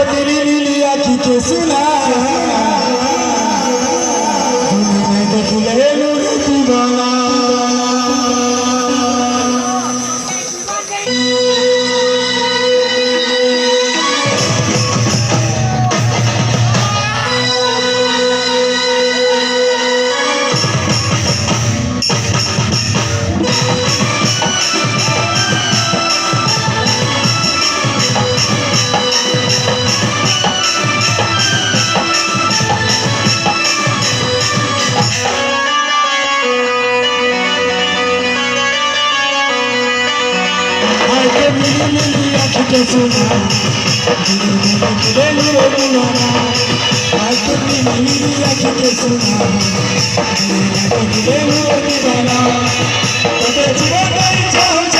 मेरी नीली आँखी के सुना मैं देख ले लूँ दीवाना के सुना ले लो दीवाना आज मेरी आँखों के सुना ले लो दीवाना तो जीवन